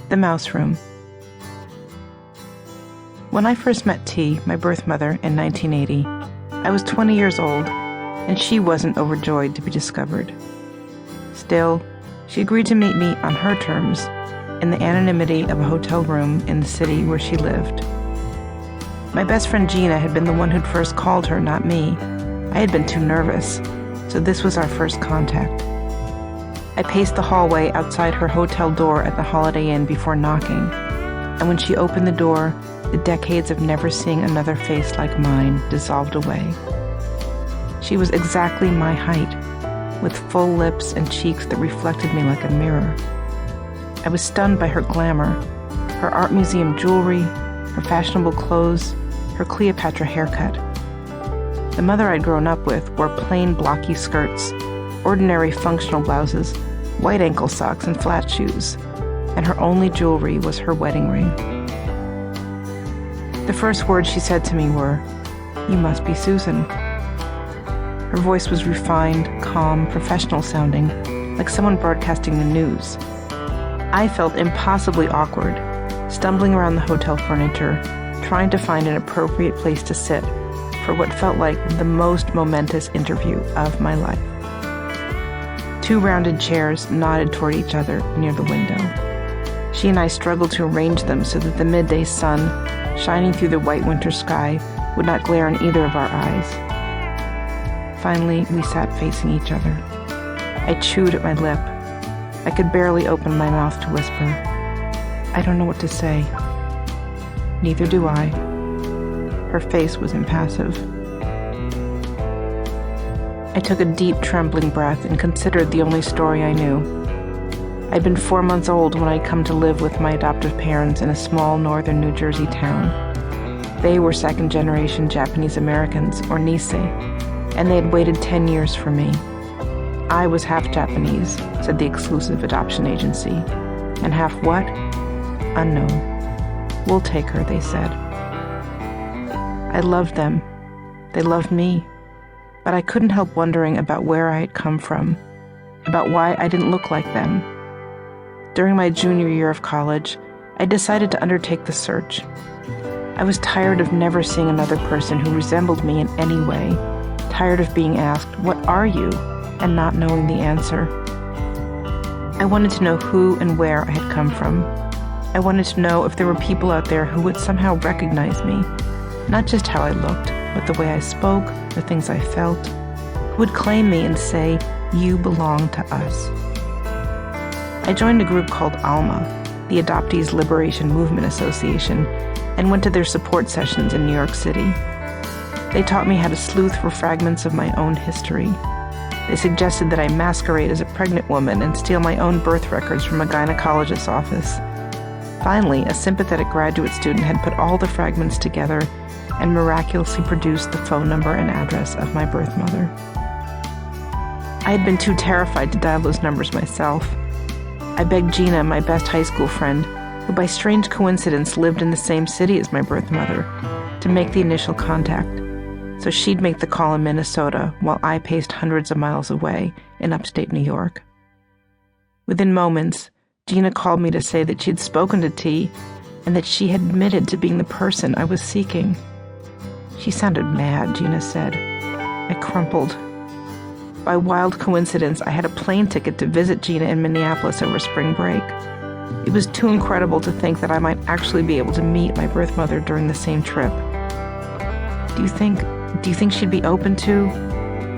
The Mouse Room. When I first met T, my birth mother, in 1980, I was 20 years old, and she wasn't overjoyed to be discovered. Still, she agreed to meet me on her terms in the anonymity of a hotel room in the city where she lived. My best friend Gina had been the one who'd first called her, not me. I had been too nervous, so this was our first contact. I paced the hallway outside her hotel door at the Holiday Inn before knocking, and when she opened the door, the decades of never seeing another face like mine dissolved away. She was exactly my height, with full lips and cheeks that reflected me like a mirror. I was stunned by her glamour, her art museum jewelry, her fashionable clothes, her Cleopatra haircut. The mother I'd grown up with wore plain blocky skirts, ordinary functional blouses, white ankle socks, and flat shoes, and her only jewelry was her wedding ring. The first words she said to me were, "You must be Susan." Her voice was refined, calm, professional sounding, like someone broadcasting the news. I felt impossibly awkward, stumbling around the hotel furniture, trying to find an appropriate place to sit for what felt like the most momentous interview of my life. Two rounded chairs nodded toward each other near the window. She and I struggled to arrange them so that the midday sun, shining through the white winter sky, would not glare in either of our eyes. Finally, we sat facing each other. I chewed at my lip. I could barely open my mouth to whisper, "I don't know what to say." "Neither do I." Her face was impassive. I took a deep, trembling breath and considered the only story I knew. I'd been 4 months old when I'd come to live with my adoptive parents in a small northern New Jersey town. They were second-generation Japanese Americans, or Nisei, and they had waited 10 years for me. I was half Japanese, said the exclusive adoption agency. And half what? Unknown. "We'll take her," they said. I loved them. They loved me. But I couldn't help wondering about where I had come from, about why I didn't look like them. During my junior year of college, I decided to undertake the search. I was tired of never seeing another person who resembled me in any way, tired of being asked, "What are you?" and not knowing the answer. I wanted to know who and where I had come from. I wanted to know if there were people out there who would somehow recognize me, not just how I looked, but the way I spoke, the things I felt, who would claim me and say, "You belong to us." I joined a group called ALMA, the Adoptees Liberation Movement Association, and went to their support sessions in New York City. They taught me how to sleuth for fragments of my own history. They suggested that I masquerade as a pregnant woman and steal my own birth records from a gynecologist's office. Finally, a sympathetic graduate student had put all the fragments together and miraculously produced the phone number and address of my birth mother. I had been too terrified to dial those numbers myself. I begged Gina, my best high school friend, who by strange coincidence lived in the same city as my birth mother, to make the initial contact, so she'd make the call in Minnesota while I paced hundreds of miles away in upstate New York. Within moments, Gina called me to say that she'd spoken to T and that she had admitted to being the person I was seeking. She sounded mad, Gina said. I crumpled. By wild coincidence, I had a plane ticket to visit Gina in Minneapolis over spring break. It was too incredible to think that I might actually be able to meet my birth mother during the same trip. Do you think she'd be open to?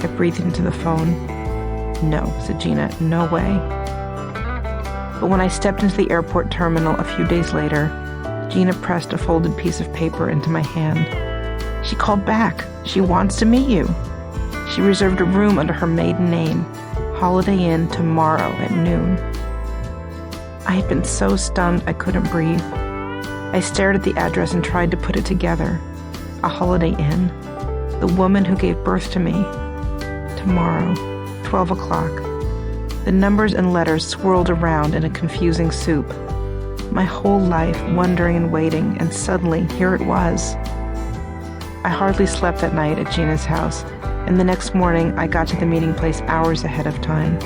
I breathed into the phone. "No," said Gina, "no way." But when I stepped into the airport terminal a few days later, Gina pressed a folded piece of paper into my hand. "She called back. She wants to meet you. She reserved a room under her maiden name, Holiday Inn, tomorrow at noon." I had been so stunned I couldn't breathe. I stared at the address and tried to put it together. A Holiday Inn. The woman who gave birth to me. Tomorrow, 12 o'clock. The numbers and letters swirled around in a confusing soup. My whole life wondering and waiting, and suddenly here it was. I hardly slept that night at Gina's house, and the next morning I got to the meeting place hours ahead of time.